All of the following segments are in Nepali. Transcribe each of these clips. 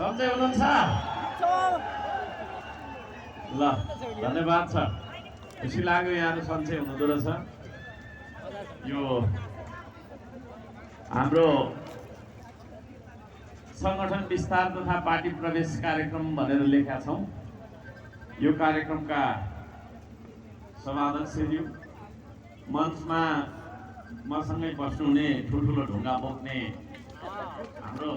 सन्चै हुनुहुन्छ? ल धन्यवाद छ। खुसी लाग्यो यहाँहरू सन्चै हुनुहुँदो रहेछ। यो हाम्रो सङ्गठन विस्तार तथा पार्टी प्रवेश कार्यक्रम भनेर लेखेका छौँ। यो कार्यक्रमका सभाध्यक्षज्यू, मञ्चमा मसँगै बस्नुहुने ठुल्ठुलो ढुङ्गा बोक्ने हाम्रो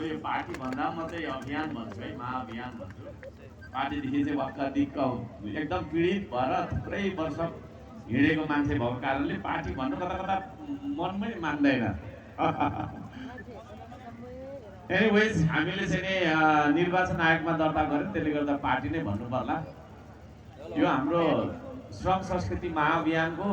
यो पार्टी भन्दा म चाहिँ अभियान भन्छु है, महाअभियान भन्छु। पार्टीदेखि चाहिँ वाक्क दिक्क एकदम पीडित भएर थुप्रै वर्ष हिँडेको मान्छे भएको कारणले पार्टी भन्नु कता कता मनमै मान्दैन। एनिवेज हामीले चाहिँ नि निर्वाचन आयोगमा दर्ता गऱ्यौँ, त्यसले गर्दा पार्टी नै भन्नु पर्ला। यो हाम्रो श्रम संस्कृति महाअभियानको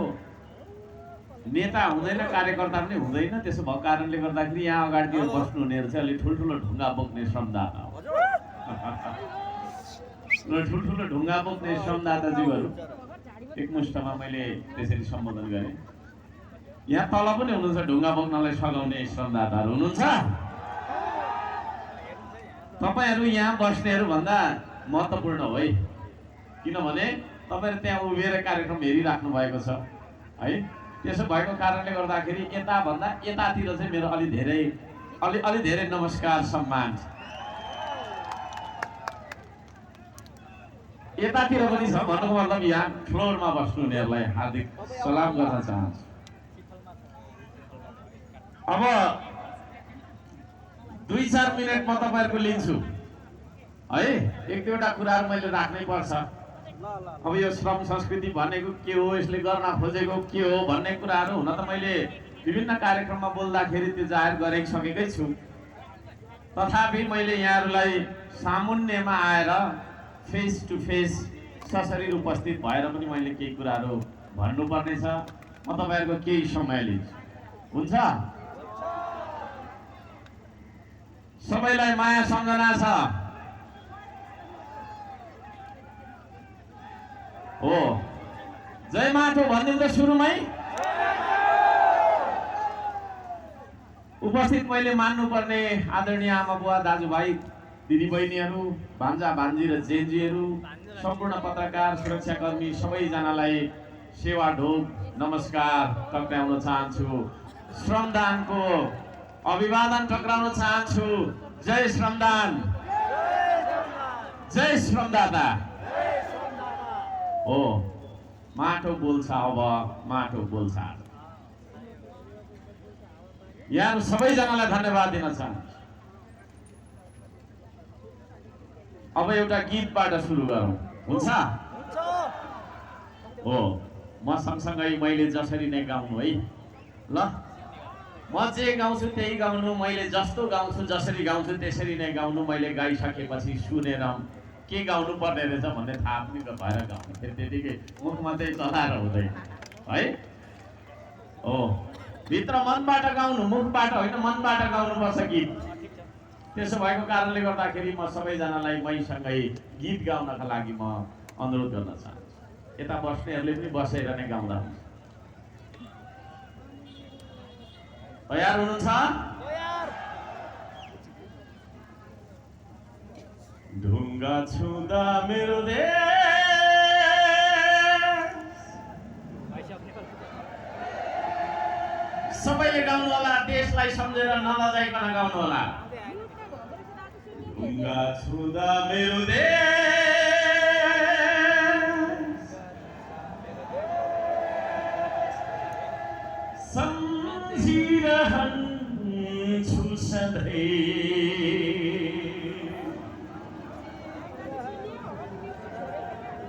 नेता हुँदैन, कार्यकर्ता पनि हुँदैन। त्यसो भएको कारणले गर्दाखेरि यहाँ अगाडितिर बस्नुहुनेहरू चाहिँ अलिक ठुल्ठुलो ढुङ्गा बोक्ने श्रमदाता हो। ठुल्ठुलो ढुङ्गा बोक्ने श्रमदाताज्यूहरू एकमुष्टमा मैले त्यसरी सम्बोधन गरेँ। यहाँ तल पनि हुनुहुन्छ ढुङ्गा बोक्नलाई सघाउने श्रमदाताहरू हुनुहुन्छ। तपाईँहरू यहाँ बस्नेहरू भन्दा महत्त्वपूर्ण हो है, किनभने तपाईँहरू त्यहाँ उभिएर कार्यक्रम हेरिराख्नु भएको छ है। त्यसो भएको कारणले गर्दाखेरि यताभन्दा यतातिर चाहिँ मेरो अलि धेरै नमस्कार सम्मान छ। यतातिर पनि छ भन्नुको मतलब यहाँ फ्लोरमा बस्नुहुनेहरूलाई हार्दिक सलाम गर्न चाहन्छु। अब 2-4 मिनट म तपाईँहरूको लिन्छु है। एक दुईवटा कुराहरू मैले राख्नै पर्छ। अब यो श्रम संस्कृति भनेको के हो, यसले गर्न खोजेको के हो भन्ने कुराहरू हुन त मैले विभिन्न कार्यक्रममा बोल्दाखेरि त्यो जाहेर गरिसकेकै छु। तथापि मैले यहाँहरूलाई सामुन्यमा आएर फेस टु फेस सशरीर उपस्थित भएर पनि मैले केही कुराहरू भन्नुपर्ने छ। म तपाईँहरूको केही समय लिन्छु, हुन्छ? सबैलाई माया सम्झना छ हो। जय माटो भनिदिउँ त सुरुमै। उपस्थित मैले मान्नुपर्ने आदरणीय आमा बुवा, दाजुभाइ, दिदीबहिनीहरू, भान्जा भान्जी र जेन्जीहरू, सम्पूर्ण पत्रकार, सुरक्षाकर्मी सबैजनालाई सेवा ढोक नमस्कार टक्राउन चाहन्छु। श्रमदानको अभिवादन टक्राउन चाहन्छु। जय श्रमदान, जय श्रमदाता हो। माटो बोल्छ, अब माटो बोल्छ। यहाँ सबैजनालाई धन्यवाद दिन चाहन्छु। अब एउटा गीतबाट सुरु गरौँ, हुन्छ? हो, म सँगसँगै मैले जसरी नै गाउनु है। ल, म जे गाउँछु त्यही गाउनु, मैले जस्तो गाउँछु जसरी गाउँछु त्यसरी नै गाउनु। मैले गाइसकेपछि सुनेर के गाउनु पर्ने रहेछ भन्ने थाहा पनि भएर गाउनु। फेरि त्यतिकै मुखमा चाहिँ चलाएर हुँदैन है। हो, भित्र मनबाट गाउनु, मुखबाट होइन, मनबाट गाउनुपर्छ गीत। त्यसो भएको कारणले गर्दाखेरि म सबैजनालाई मैसँगै गीत गाउनका लागि म अनुरोध गर्न चाहन्छु। यता बस्नेहरूले पनि बसेर नै गाउँदा हुन्छ। तयार हुनुहुन्छ? ढुङ्गा छुँदा मेरो देश, सबैले गाउनु होला। देशलाई सम्झेर नलजाइकन गाउनु होला। ढुङ्गा छुँदा मेरो देश, सम्झिरहन्छु सधैँ।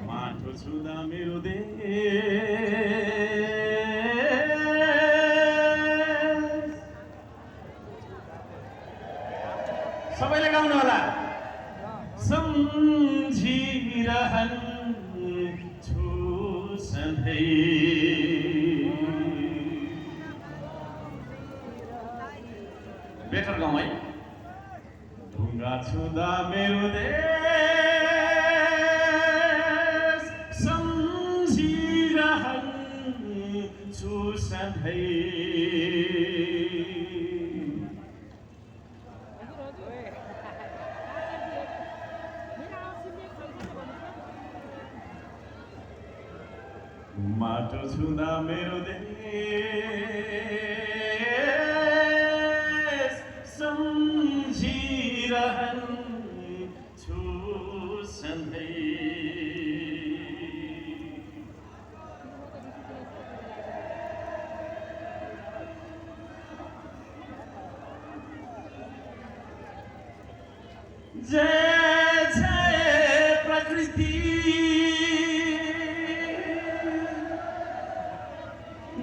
माटो छुँदा मेरो देश, सबैले गाउनु होला। सम्झिरहन्छु सधैँ। बेटर गाउँ है। ढुङ्गा छुँदा मेरो देश, सम्झिरहन्छु सधैँ। माटो छुँदा मेरो देश सम्झिरहन्छु सधैँ। जय जय प्रकृति,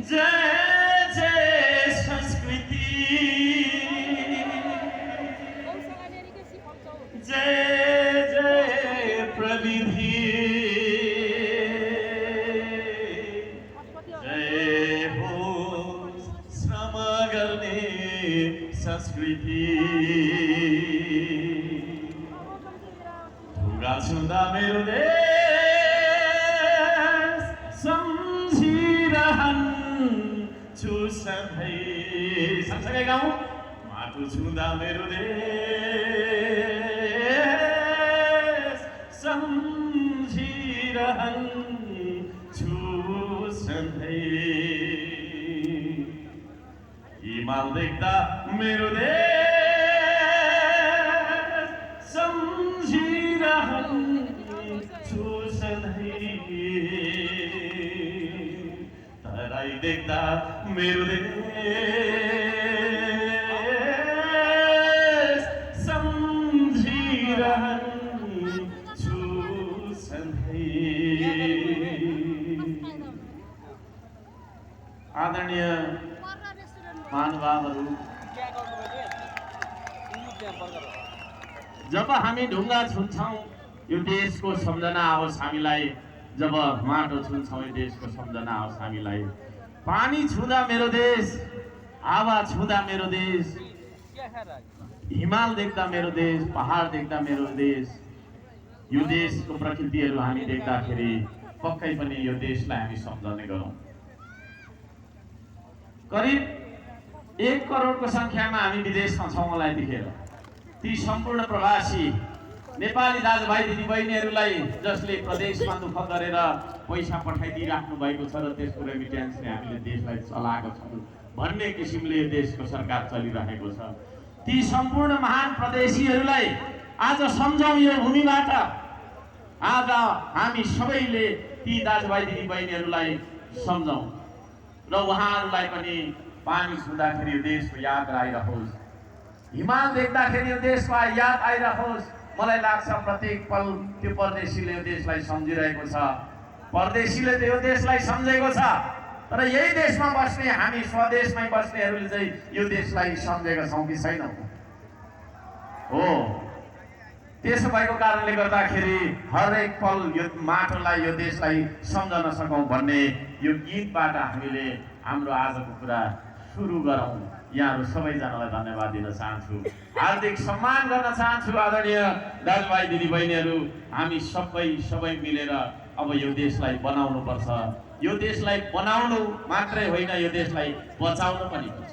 जय जय संस्कृति, जय जय प्रविधि, जय हो श्रम गर्ने संस्कृति। ढुङ्गा छुँदा मेरो देश सम्झिरहन्छु सधैँ। सँगसँगै गाउँ। माटो छुँदा मेरो देश सम्झिरहन्छु सधैँ। हिमाल देख्दा मेरो देश सम्झिरहन्छु सधैँ। तराई देख्दा मेरो देश सम्झिरहन्छु सधैँ। आदरणीय महानुभावहरू, जब हामी ढुङ्गा छुन्छौँ यो देशको सम्झना आओस् हामीलाई। जब माटो छुन्छौँ यो देशको सम्झना आओस् हामीलाई। पानी छुँदा मेरो देश, हावा छुँदा मेरो देश, हिमाल देख्दा मेरो देश, पहाड देख्दा मेरो देश, यो देशको प्रकृतिहरू हामी देख्दाखेरि पक्कै पनि यो देशलाई हामी सम्झने गरौँ। करिब 1 करोडको संख्यामा हामी विदेशमा छौँ मलाई देखेर। ती सम्पूर्ण प्रवासी नेपाली दाजुभाइ दिदीबहिनीहरूलाई जसले प्रदेशमा दुःख गरेर पैसा पठाइदिइराख्नु भएको छ र त्यसको रेमिट्यान्सले हामीले देशलाई चलाएको छौँ भन्ने किसिमले देशको सरकार चलिरहेको छ, ती सम्पूर्ण महान प्रदेशीहरूलाई आज सम्झौँ यो भूमिबाट। आज हामी सबैले ती दाजुभाइ दिदीबहिनीहरूलाई सम्झौँ र उहाँहरूलाई पनि पानी छुँदाखेरि यो देशको याद आइरहोस्, हिमाल देख्दाखेरि यो देशको याद आइरहोस्। मलाई लाग्छ प्रत्येक पल त्यो परदेशीले यो देशलाई सम्झिरहेको छ, परदेशीले त यो देशलाई सम्झेको छ, तर यही देशमा बस्ने हामी स्वदेशमै बस्नेहरूले चाहिँ यो देशलाई सम्झेका छौँ कि छैनौँ? हो। त्यसो भएको कारणले गर्दाखेरि हरेक पल यो माटोलाई यो देशलाई सम्झन सकौँ भन्ने यो गीतबाट हामीले हाम्रो आजको कुरा सुरु गरौँ। यहाँहरू सबैजनालाई धन्यवाद दिन चाहन्छु, हार्दिक सम्मान गर्न चाहन्छु। आदरणीय दाजुभाइ दिदीबहिनीहरू, हामी सबै मिलेर अब यो देशलाई बनाउनु पर्छ। यो देशलाई बनाउनु मात्रै होइन, यो देशलाई बचाउनु पनि पर्छ।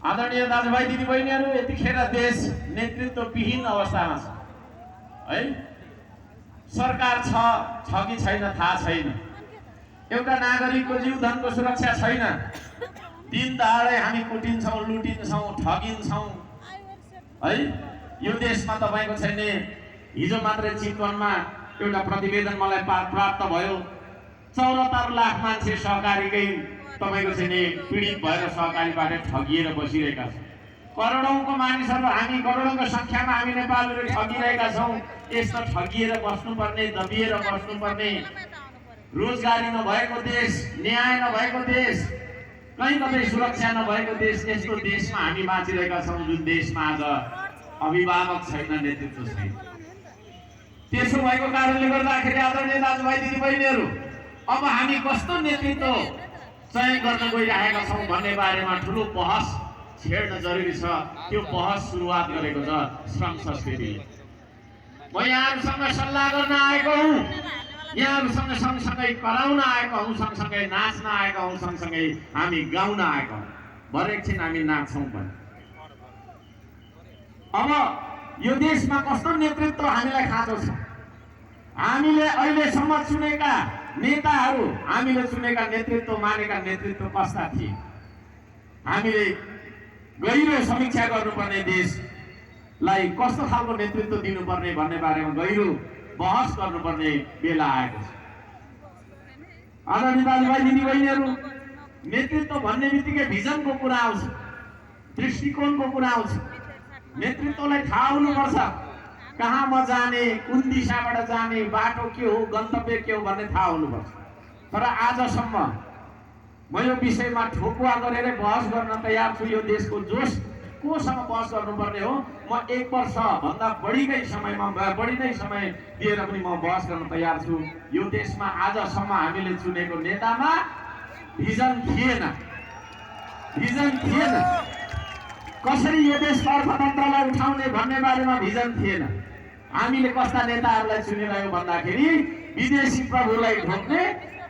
आदरणीय दाजुभाइ दिदीबहिनीहरू, यतिखेर देश नेतृत्वविहीन अवस्थामा छ है। सरकार छ कि छैन थाहा छैन, एउटा नागरिकको जीवधनको सुरक्षा छैन। दिन दहाडै हामी कुटिन्छौँ, लुटिन्छौँ, ठगिन्छौँ है। यो देशमा तपाईँको छैन। हिजो मात्रै चितवनमा एउटा प्रतिवेदन मलाई प्राप्त भयो, 74 लाख मान्छे सहकारीकै तपाईँको छैन पीडित भएर सहकारीबाट ठगिएर बसिरहेका छन्। करोडौँको मानिसहरू, हामी करोडौँको सङ्ख्यामा हामी नेपालीहरू ठगिरहेका छौँ। यस्तो ठगिएर बस्नुपर्ने, दबिएर बस्नुपर्ने, रोजगारी नभएको देश, न्याय नभएको देश, कहीँ कतै सुरक्षा नभएको देश, यस्तो देशमा हामी बाँचिरहेका छौँ जुन देशमा आज अभिभावक छैन, नेतृत्व छैन। त्यसो भएको कारणले गर्दाखेरि आदरणीय दाजुभाइ दिदीबहिनीहरू, अब हामी कस्तो नेतृत्व चयन गर्न गइरहेका छौँ भन्ने बारेमा ठुलो बहस छेड्न जरुरी छ। त्यो बहस सुरुवात गरेको छ श्रम संस्कृतिले। म यहाँहरूसँग सल्लाह गर्न आएको हुँ, यहाँहरूसँग सँगसँगै कराउन आएको हौँ, सँगसँगै नाच्न आएको हौँ, सँगसँगै हामी गाउन आएको हौँ। भरे एकछिन हामी नाच्छौँ पनि। अब यो देशमा कस्तो नेतृत्व हामीलाई खाँचो छ, हामीले अहिलेसम्म चुनेका नेताहरू, हामीले चुनेका नेतृत्व मानेका नेतृत्व कस्ता थिए? हामीले गहिरो समीक्षा गर्नुपर्ने, देशलाई कस्तो खालको नेतृत्व दिनुपर्ने भन्ने बारेमा गहिरो बहस गर्नुपर्ने बेला आएको छ। आदरणीय दाजुभाइ दिदीबहिनीहरू, नेतृत्व भन्ने बित्तिकै भिजनको कुरा आउँछ, दृष्टिकोणको कुरा आउँछ। नेतृत्वलाई थाहा हुनुपर्छ कहाँ म जाने, कुन दिशाबाट जाने, बाटो के हो, गन्तव्य के हो भन्ने थाहा हुनुपर्छ। तर आजसम्म म यो विषयमा ठोकुवा गरेर बहस गर्न तयार छु। यो देशको जोस कोसँग बहस गर्नुपर्ने हो, म 1 वर्षभन्दा बढी नै समय दिएर पनि म बहस गर्न तयार छु। यो देशमा आजसम्म हामीले चुनेको नेतामा भिजन थिएन। कसरी यो देशको अर्थतन्त्रलाई उठाउने भन्ने बारेमा भिजन थिएन। हामीले कस्ता नेताहरूलाई चुनिरह्यौँ भन्दाखेरि विदेशी प्रभुलाई ढोक्ने,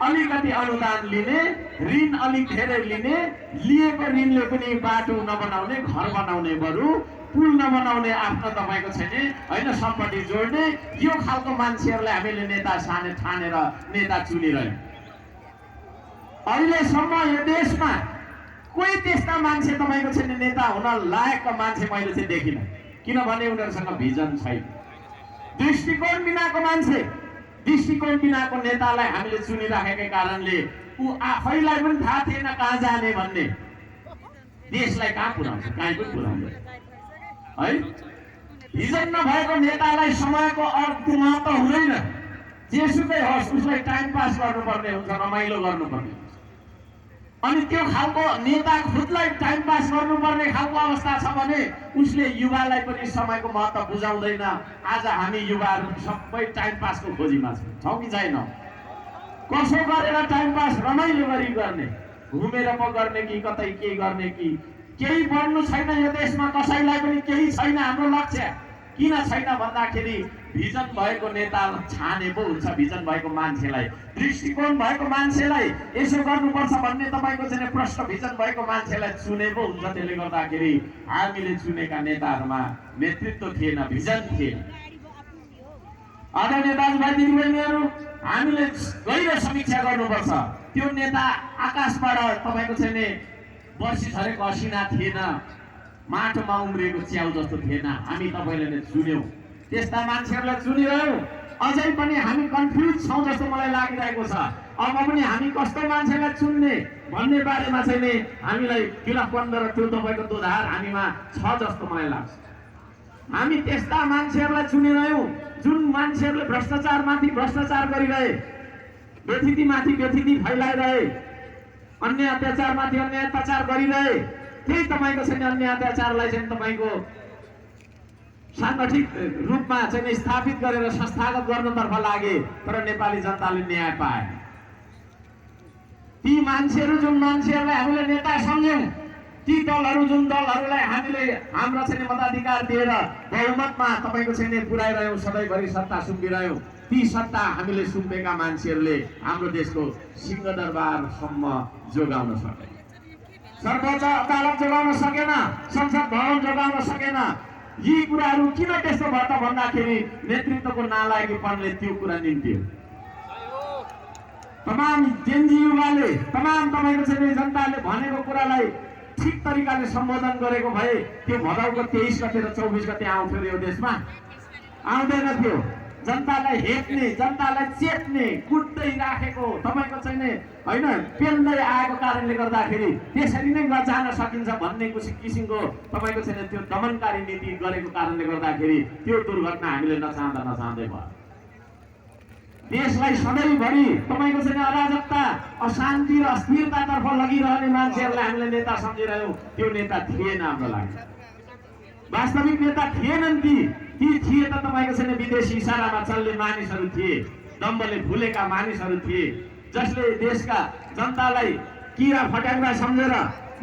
अलिकति अनुदान लिने, ऋण अलिक धेरै लिने, लिएको ऋणले पनि बाटो नबनाउने, घर बनाउने, बरु पुल नबनाउने, आफ्नो तपाईँको छैन होइन सम्पत्ति जोड्ने, यो खालको मान्छेहरूलाई हामीले नेता ठानेर नेता चुनिरह्यौँ। अहिलेसम्म यो देशमा कोही त्यस्ता मान्छे तपाईँको छैन नेता हुन लायकका मान्छे मैले चाहिँ देखिनँ। किनभने उनीहरूसँग भिजन छैन, दृष्टिकोण बिनाको मान्छे, दृष्टिकोण बिनाको नेतालाई हामीले चुनिराखेकै कारणले ऊ आफैलाई पनि थाहा थिएन कहाँ जाने भन्ने, देशलाई कहाँ पुर्याउँछ, कहीँ पनि पुर्याउँदैन है। भिजन नभएको नेतालाई समयको महत्त्व हुँदैन। जेसुकै होस् उसलाई टाइम पास गर्नुपर्ने हुन्छ, रमाइलो गर्नुपर्ने हुन्छ। अनि त्यो खालको नेता खुदलाई टाइम पास गर्नुपर्ने खालको अवस्था छ भने उसले युवालाई पनि समयको महत्त्व बुझाउँदैन। आज हामी युवाहरू सबै टाइम पासको खोजीमा छौँ कि छैन? कसो गरेर टाइम पास रमाइलो गरी गर्ने, घुमेर पो गर्ने कि कतै के गर्ने कि केही बन्नु छैन यो देशमा, कसैलाई पनि केही छैन। हाम्रो लक्ष्य किन छैन भन्दाखेरि भिजन भएको नेता छाने पो हुन्छ, भिजन भएको मान्छेलाई, दृष्टिकोण भएको मान्छेलाई यसो गर्नुपर्छ भन्ने तपाईँको चाहिँ प्रश्न भिजन भएको मान्छेलाई चुने पो हुन्छ। त्यसले गर्दाखेरि हामीले चुनेका नेताहरूमा नेतृत्व थिएन, भिजन थिएन। आदरणीय दाजुभाइ दिदीबहिनीहरू, हामीले गहिरो समीक्षा गर्नुपर्छ। त्यो नेता आकाशबाट तपाईँको चाहिँ वर्षी झरेको असिना थिएन, माटोमा उम्रिएको च्याउ जस्तो थिएन। हामी तपाईँले नै चुन्यौँ, त्यस्ता मान्छेहरूलाई चुनिरह्यौँ। अझै पनि हामी कन्फ्युज छौँ जस्तो मलाई लागिरहेको छ। अब पनि हामी कस्तो मान्छेलाई चुन्ने भन्ने बारेमा चाहिँ नि हामीलाई किलापन्द र त्यो तपाईँको दोधार हामीमा छ जस्तो मलाई लाग्छ। हामी त्यस्ता मान्छेहरूलाई चुनिरह्यौँ जुन मान्छेहरूले भ्रष्टाचारमाथि भ्रष्टाचार गरिरहे, व्यथितिमाथि व्यथिति फैलाइरहे, अन्य अत्याचारमाथि अन्य अत्याचार गरिरहे। त्यही तपाईँको चाहिँ अन्य अत्याचारलाई चाहिँ तपाईँको साङ्गठिक रूपमा चाहिँ स्थापित गरेर संस्थागत गर्नतर्फ लागे, तर नेपाली जनताले न्याय पाए। ती मान्छेहरू जुन मान्छेहरूलाई हामीले नेता सम्झ्यौँ, ती दलहरू जुन दलहरूलाई हामीले हाम्रो चाहिँ मताधिकार दिएर बहुमतमा तपाईँको चाहिँ पुर्याइरह्यौँ, सधैँभरि सत्ता सुम्पिरह्यौँ, ती सत्ता हामीले सुम्पेका मान्छेहरूले हाम्रो देशको सिंहदरबारसम्म जोगाउन सके, सर्वोच्च अदालत जोगाउन सकेन, संसद भवन जोगाउन सकेन। यी कुराहरू किन त्यस्तो भयो त भन्दाखेरि नेतृत्वको नालायकीपनले त्यो कुरा निम्त्यो। तमाम जेनजी युवाले, तमाम तपाईँको चाहिँ जनताले भनेको कुरालाई ठिक तरिकाले सम्बोधन गरेको भए त्यो भदौको 23 गते र 24 गते आउँथ्यो यो देशमा, आउँदैन थियो। जनतालाई हेप्ने, जनतालाई चेप्ने, कुट्दै राखेको तपाईँको चाहिँ होइन पेल्दै आएको कारणले गर्दाखेरि त्यसरी नै जान सकिन्छ भन्ने किसिमको तपाईँको चाहिँ त्यो दमनकारी नीति गरेको कारणले गर्दाखेरि त्यो दुर्घटना हामीले नचाहँदै भयो। देशलाई सधैँभरि तपाईँको चाहिँ अराजकता, अशान्ति र अस्थिरतातर्फ लगिरहने मान्छेहरूलाई हामीले नेता सम्झिरह्यौँ। त्यो नेता थिएन हाम्रो लागि, वास्तविक नेता थिएनन्। ती थिए त तपाईँको छैन विदेशी इसारामा चल्ने मानिसहरू थिए, दम्बले भुलेका मानिसहरू थिए, जसले देशका जनतालाई किरा फट्याङ्ग्रा सम्झेर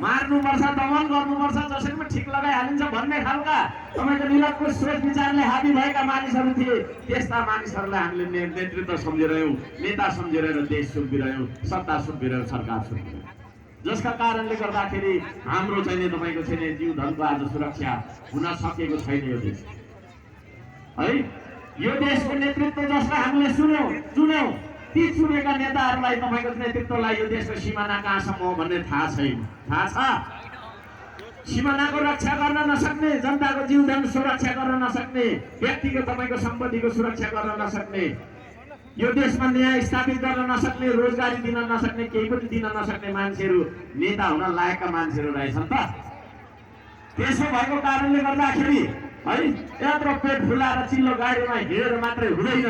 मार्नुपर्छ, दमन गर्नुपर्छ, जसरी पनि ठिक लगाइहालिन्छ भन्ने खालका तपाईँको निरङ्कुश सोच विचारले हाबी भएका मानिसहरू थिए। त्यस्ता मानिसहरूलाई हामीले नेतृत्व सम्झिरह्यौँ, नेता सम्झिरहेर देश सुम्पिरह्यौँ, सत्ता सुम्पिरह्यौँ, सरकार सुम्पिरह्यौँ, जसका कारणले गर्दाखेरि हाम्रो चाहिँ तपाईँको छैन जीव धनको आज सुरक्षा हुन सकेको छैन यो देश है। यो देशको नेतृत्व जसलाई हामीले चुन्यौं ती चुनेका नेताहरूलाई तपाईको नेतृत्वलाई यो देशको सिमाना कहाँसम्म हो भन्ने थाहा छैन। थाहा छ सिमानाको रक्षा गर्न नसक्ने, जनताको जीवधन सुरक्षा गर्न नसक्ने, व्यक्तिको तपाईको सम्पत्तिको सुरक्षा गर्न नसक्ने, यो देशमा न्याय स्थापित गर्न नसक्ने, रोजगारी दिन नसक्ने, केही पनि दिन नसक्ने मान्छेहरू नेता हुन लायकका मान्छेहरू रहेछन् त। त्यसो भएको कारणले गर्दाखेरि है यत्रो पेट फुलाएर चिल्लो गाडीमा हिँडेर मात्रै हुँदैन।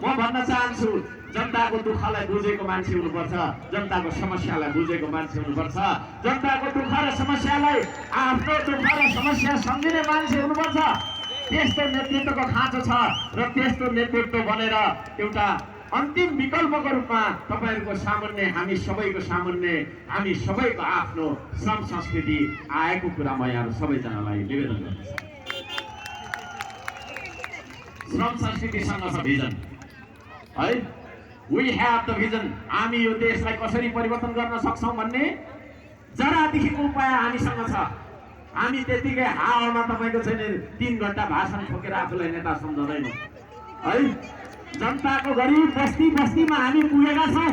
म भन्न चाहन्छु जनताको दुःखलाई बुझेको मान्छे हुनुपर्छ, जनताको समस्यालाई बुझेको मान्छे हुनुपर्छ, जनताको दुःख र समस्यालाई आफ्नो दुःख र समस्या सम्झिने मान्छे हुनुपर्छ। त्यस्तो नेतृत्वको खाँचो छ र त्यस्तो नेतृत्व बनेर एउटा अन्तिम विकल्पको रूपमा तपाईहरुको सामान्य हामी सबैको सामान्य हामी सबैको आफ्नो श्रम संस्कृति आएको कुरा म यहाँ सबैजनालाई निवेदन गर्छु। श्रम संस्कृतिसँग छ भिजन है, वी हैव द भिजन। हामी यो देशलाई कसरी परिवर्तन गर्न सक्छौं भन्ने जरादेखिको उपाय हामीसँग छ। हामी त्यतिकै हावामा तपाईको चाहिँ 3 घण्टा भाषण ठोकेर आफूलाई नेता सम्झदैनौं है। जनताको गरिब बस्ती बस्तीमा हामी पुगेका छौं,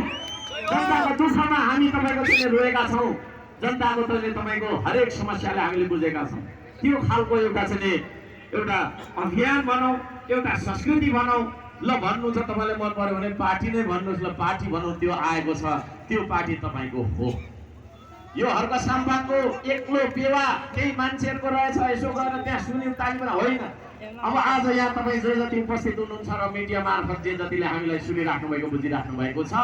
जनताको दुःखमा हामी तपाईको चाहिँ रोएका छौं, जनताको तपाईको हरेक समस्यालाई हामीले बुझेका छौं। त्यो खालको एउटा चाहिँ एउटा अभियान बनाऊ, एउटा संस्कृति बनाऊ। ल भन्नु छ तपाईले मन पर्यो भने पार्टी नै भन्नुस्, ल पार्टी भनौं, त्यो आएको छ, त्यो पार्टी तपाईको हो। यो हर्क साम्बाको एक्लो पेवा केही मान्छेहरुको रहेछ, यसो गरेर त्यहाँ सुन्यौं तालिम होइन। अब आज यहाँ तपाई जे जति उपस्थित हुनुहुन्छ र मिडिया मार्फत जे जतिले हामीलाई सुनिराख्नु भएको बुझिराख्नु भएको छ,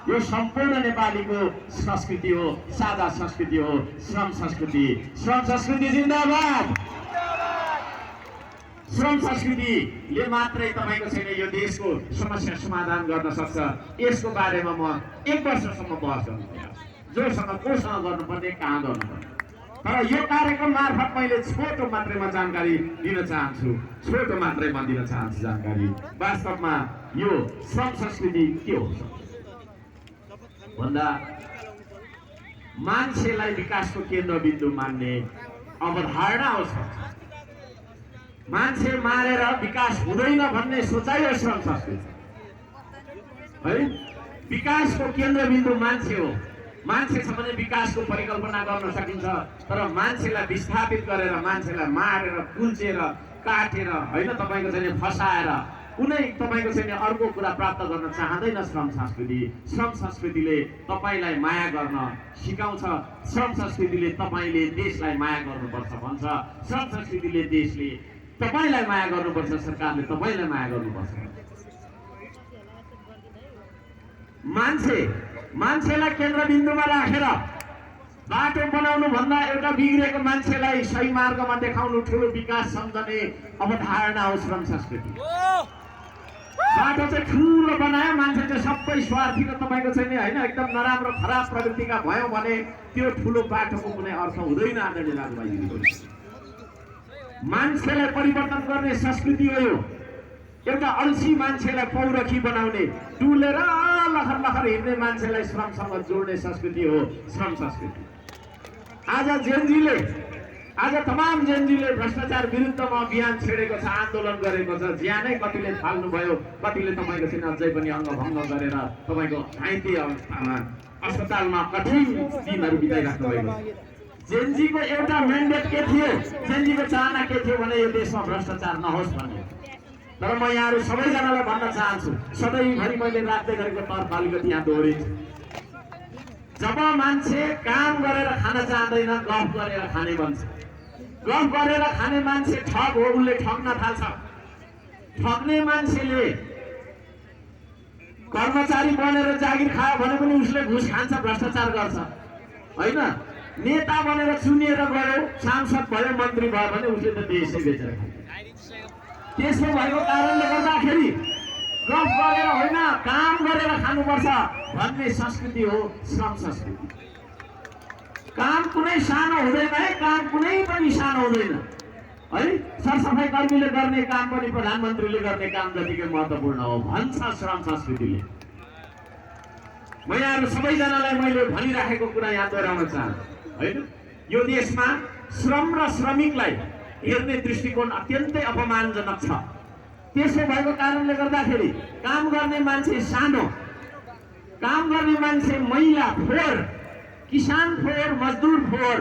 यो सम्पूर्ण नेपालीको संस्कृति हो, साझा संस्कृति हो, श्रम संस्कृति। श्रम संस्कृति जिन्दाबाद। श्रम संस्कृतिले मात्रै तपाईको छैन यो देशको समस्या समाधान गर्न सक्छ। यसको बारेमा म 1 वर्षसम्म बहस गर्न तयार छु, जोसँग कोसँग गर्नुपर्ने, कहाँ गर्नुपर्ने। तर यो कार्यक्रम मार्फत मैले छोटो मात्रै जानकारी दिन चाहन्छु, छोटो मात्रै दिन चाहन्छु जानकारी। वास्तवमा यो श्रम संस्कृति के हो भन्दा मान्छेलाई विकासको केन्द्रबिन्दु मान्ने अवधारणा हो। मान्छे मारेर विकास हुँदैन भन्ने सोचाइ हो श्रम संस्कृति है। विकासको केन्द्रबिन्दु मान्छे हो। मान्छे छ भने विकासको परिकल्पना गर्न सकिन्छ, तर मान्छेलाई विस्थापित गरेर, मान्छेलाई मारेर, कुल्चेर, काटेर हैन तपाईको चाहिँ फसाएर कुनै तपाईको चाहिँ अर्को कुरा प्राप्त गर्न चाहदैन श्रम संस्कृति। श्रम संस्कृतिले तपाईलाई माया गर्न सिकाउँछ। श्रम संस्कृतिले तपाईले देशलाई माया गर्नुपर्छ भन्छ। श्रम संस्कृतिले देशले तपाईलाई माया गर्नुपर्छ, सरकारले तपाईलाई माया गर्नुपर्छ। मान्छेलाई केन्द्रबिन्दुमा राखेर बाटो बनाउनु भन्दा एउटा बिग्रेको मान्छेलाई सही मार्गमा देखाउनु ठूलो विकास सम्झने अवधारणा हो श्रम संस्कृति। बाटो चाहिँ ठूलो बनायो, मान्छे चाहिँ सबै स्वार्थी र तपाईको चाहिँ हैन एकदम नराम्रो खराब प्रवृत्तिका भयो भने त्यो ठूलो बाटोको कुनै अर्थ हुँदैन। आदरणीय दाजुभाइ, मान्छेलाई परिवर्तन गर्ने संस्कृति हो यो। एउटा अल्छी मान्छेलाई पौरखी बनाउने, डुलेर लखर लखर हिँड्ने मान्छेलाई श्रमसँग जोड्ने संस्कृति हो श्रम संस्कृति। आज तमाम जेनजीले भ्रष्टाचार विरुद्धमा अभियान छेडेको छ, आन्दोलन गरेको छ। ज्यानै कतिले थाल्नु भयो, कतिले तपाईको चाहिँ अझै पनि अङ्गभङ्ग गरेर तपाईको घाइते अस्पतालमा कठिन दिनहरू बिताइराख्नु भएको छ। जेनजीको एउटा म्यान्डेट के थियो, जेनजीको चाहना के थियो भने यो देशमा भ्रष्टाचार नहोस् भन्ने। तर म यहाँहरु सबैजनालाई भन्न चाहन्छु, सधैँभरि मैले राख्दै गरेको तर्क अलिकति यहाँ दोहोरिन्छु। जब मान्छे काम गरेर खान चाहँदैन, गफ गरेर खाने भन्छ। गफ गरेर खाने मान्छे ठग हो, उसले ठग्न थाल्छ। ठग्ने मान्छेले कर्मचारी बनेर जागिर खायो भने पनि उसले घुस खान्छ, भ्रष्टाचार गर्छ हैन। नेता बनेर चुनिएर गयो, सांसद भयो, मन्त्री भयो भने उसले त देशै बेचेर खान्छ। त्यसो भएको कारणले गर्दाखेरि गफ गरेर होइन, काम गरेर खानुपर्छ भन्ने संस्कृति हो श्रम संस्कृति। काम कुनै सानो हुँदैन है, काम कुनै पनि सानो हुँदैन है। सरसफाई कर्मीले गर्ने काम पनि प्रधानमन्त्रीले गर्ने काम जतिकै महत्त्वपूर्ण हो भन्छ श्रम संस्कृतिले। म यहाँहरु सबैजनालाई मैले भनिराखेको कुरा यहाँ दोहोऱ्याउन चाहन्छु हैन। यो देशमा श्रम र श्रमिकलाई हेर्ने दृष्टिकोण अत्यन्तै अपमानजनक छ। त्यसो भएको कारणले गर्दाखेरि काम गर्ने मान्छे सानो, काम गर्ने मान्छे महिला फोहोर, किसान फोहोर, मजदुर फोहोर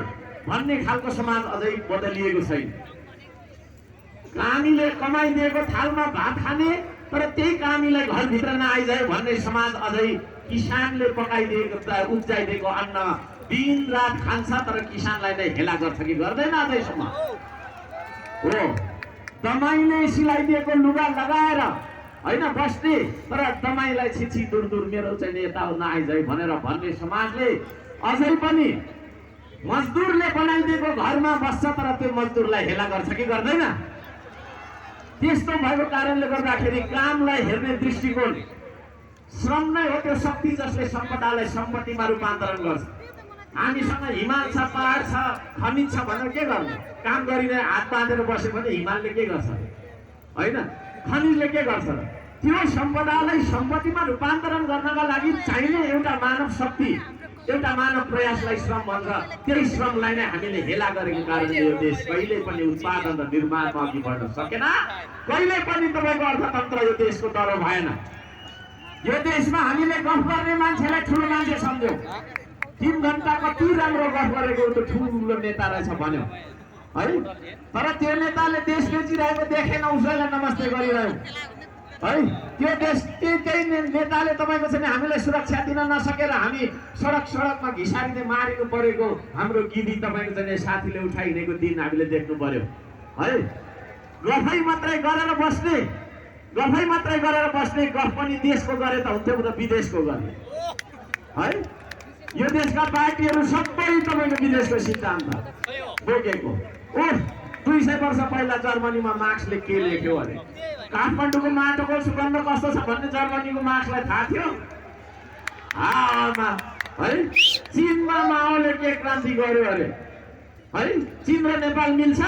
भन्ने खालको समाज अझै बदलिएको छैन। कामीले कमाइदिएको थालमा भात खाने तर त्यही कामीलाई घरभित्र नआइजायो भन्ने समाज अझै किसानले पकाइदिएको उब्जाइदिएको अन्न दिन रात खान्छ तर किसानलाई नै हेला गर्छ कि गर्दैन अझैसम्म हो। दमाईले सिलाइदिएको लुगा लगाएर होइन बस्ने तर दमाईलाई छिछि दूर दूर मेरो चाहिँ यता नआइजायो भनेर भन्ने समाजले अझै पनि मजदुरले बनाइदिएको घरमा बस्छ तर त्यो मजदुरलाई हेला गर्छ कि गर्दैन। त्यस्तो भएको कारणले गर्दाखेरि कामलाई हेर्ने दृष्टिकोण, श्रम नै हो त्यो शक्ति जसले सम्पदालाई सम्पत्तिमा रूपान्तरण गर्छ। हामीसँग हिमाल छ, पहाड छ, खनिज छ भनेर के गर्नु? काम गरिने हात बाँधेर बस्यो भने हिमालले के गर्छ होइन, खनिजले के गर्छ? त्यो सम्पदालाई सम्पत्तिमा रूपान्तरण गर्नका लागि चाहिने एउटा मानव शक्ति, एउटा मानव प्रयासलाई श्रम भन्छ। त्यही श्रमलाई नै हामीले हेला गरेको कारणले यो देश कहिले पनि उत्पादन र निर्माणमा अघि बढ्न सकेन। कहिले पनि तपाईँको अर्थतन्त्र यो देशको डर भएन। यो देशमा हामीले गफ गर्ने मान्छेलाई ठुलो मान्छे सम्झ्यौँ। 3 घण्टा कति राम्रो गफ गरेको त्यो ठुलो नेता रहेछ भन्यो है, तर त्यो नेताले देश बेचिरहेको देखेन, उसैलाई नमस्ते गरिरह्यो है। त्यो देश त्यही नेताले तपाईँको चाहिँ हामीलाई सुरक्षा दिन नसकेर हामी सडकमा घिसारिँदै मारेको परेको हाम्रो गिदी तपाईँको चाहिँ साथीले उठाइदिएको दिन हामीले देख्नु पर्यो है। गफै मात्रै गरेर बस्ने, गफै मात्रै गरेर बस्ने, गफ पनि देशको गरे त हुन्थ्यो त विदेशको गर्ने है। यो देशका पार्टीहरू सबै तपाईँको विदेशको सिद्धान्त बोकेको। 200 वर्ष पहिला जर्मनीमा मार्क्सले के लेख्यो अरे, काठमाडौँको माटोको सुगन्ध कस्तो छ भन्ने जर्मनीको मार्क्सलाई थाहा थियो है। चीनमा माओले के क्रान्ति गर्यो अरे है। चीन र नेपाल मिल्छ?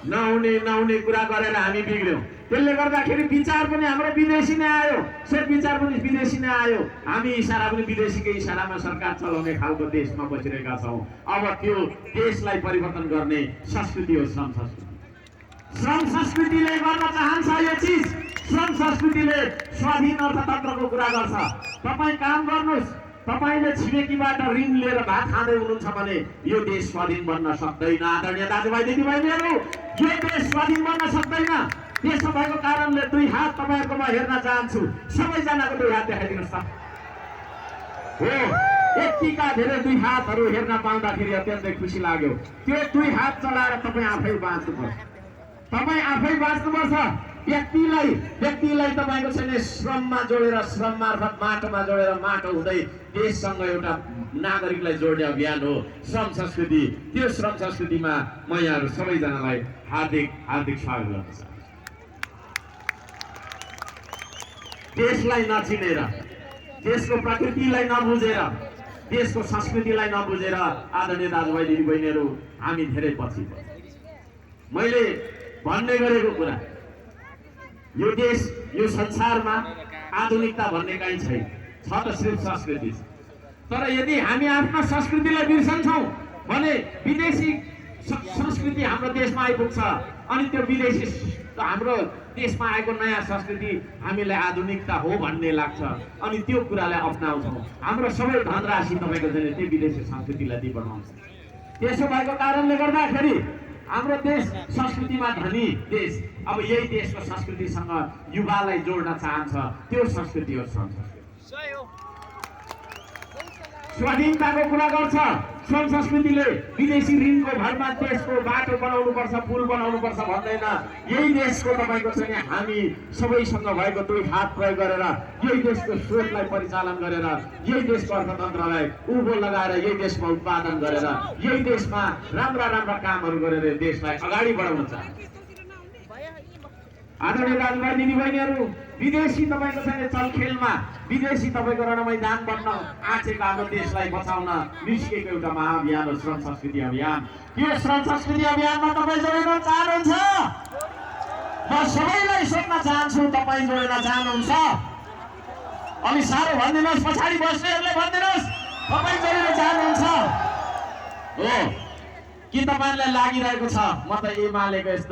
नहुने कुरा गरेर हामी बिग्र्यौँ। त्यसले गर्दाखेरि विचार पनि हाम्रो विदेशी नै आयो, सोच विचार पनि विदेशी नै आयो। हामी इसारा पनि विदेशीकै इसारामा सरकार चलाउने खालको देशमा बसिरहेका छौँ। अब त्यो देशलाई परिवर्तन गर्ने संस्कृति हो श्रम संस्कृति। श्रम संस्कृतिले गर्न चाहन्छ यो चिज। श्रम संस्कृतिले स्वाधीन अर्थतन्त्रको कुरा गर्छ। तपाईँ काम गर्नुहोस्, तपाईले छिमेकीबाट ऋण लिएर भात खाँदै हुनुहुन्छ भने यो देश स्वाधीन बन्न सक्दैन। आदरणीय दाजुभाइ दिदीबहिनीहरू, यो देश स्वाधीन बन्न सक्दैन। त्यसो भएको कारणले 2 हात तपाईँहरूकोमा हेर्न चाहन्छु। सबैजनाको 2 हात देखाइदिनुहोस् त। हो, यतिका धेरै 2 हातहरू हेर्न पाउँदाखेरि अत्यन्तै खुसी लाग्यो। त्यो 2 हात चलाएर तपाईँ आफै बाँच्नुपर्छ। तपाईँ आफै बाँच्नुपर्छ। व्यक्तिलाई तपाईँको छैन श्रममा जोडेर, श्रम मार्फत माटोमा जोडेर, माटो हुँदै देशसँग एउटा नागरिकलाई जोड्ने अभियान हो श्रम संस्कृति। त्यो श्रम संस्कृतिमा म यहाँहरू सबैजनालाई हार्दिक स्वागत गर्न चाहन्छु। देशलाई नचिनेर, देशको प्रकृतिलाई नबुझेर, देशको संस्कृतिलाई नबुझेर आदरणीय दाजुभाइ दिदीबहिनीहरू हामी धेरै पछि पर्छौँ। मैले भन्ने गरेको कुरा, यो देश, यो संसारमा आधुनिकता भन्ने कहीँ छैन, छ त सिर्फ संस्कृति छ। तर यदि हामी आफ्नो संस्कृतिलाई बिर्सन्छौँ भने विदेशी संस्कृति हाम्रो देशमा आइपुग्छ। अनि त्यो विदेशी हाम्रो देशमा आएको नयाँ संस्कृति हामीलाई आधुनिकता हो भन्ने लाग्छ। अनि त्यो कुरालाई अपनाउँछौँ। हाम्रो सबै धनराशि तपाईँको चाहिँ त्यो विदेशी संस्कृतिलाई दिइ बनाउँछ। त्यसो भएको कारणले गर्दाखेरि हाम्रो देश संस्कृतिमा धनी देश। अब यही देशको संस्कृतिसँग युवालाई जोड्न चाहन्छ। त्यो संस्कृति हो श्रम संस्कृति। स्वाधीनताको कुरा गर्छ श्रम संस्कृतिले। विदेशी ऋणको भरमा देशको बाटो बनाउनुपर्छ, पुल बनाउनुपर्छ भन्दैन। यही देशको तपाईँको चाहिँ हामी सबैसँग भएको 2 हात प्रयोग गरेर यही देशको स्रोतलाई परिचालन गरेर, यही देशको अर्थतन्त्रलाई उँभो लगाएर, यही देशमा उत्पादन गरेर, यही देशमा राम्रा कामहरू गरेर देशलाई अगाडि बढाउन चाहन्छ। आदरणीय दाजुभाइ दिदीबहिनीहरू, विदेशी तपाईँको चाहिँ चलखेलमा, विदेशी तपाईँको रणमैदान बन्न आँचेको हाम्रो देशलाई बचाउन निस्केको एउटा महाअभियान हो श्रम संस्कृति अभियान। यो श्रम संस्कृति अभियानमा तपाईँ जोडिन चाहनुहुन्छ? म सबैलाई सोध्न चाहन्छु, तपाईँ जोडिन चाहनुहुन्छ? अलि साह्रो भनिदिनुहोस्, पछाडि बस्नेहरूले भनिदिनुहोस्, तपाईँ जोडिन चाहनुहुन्छ हो कि? तपाईँलाई लागिरहेको छ म त एमालेको यस्तो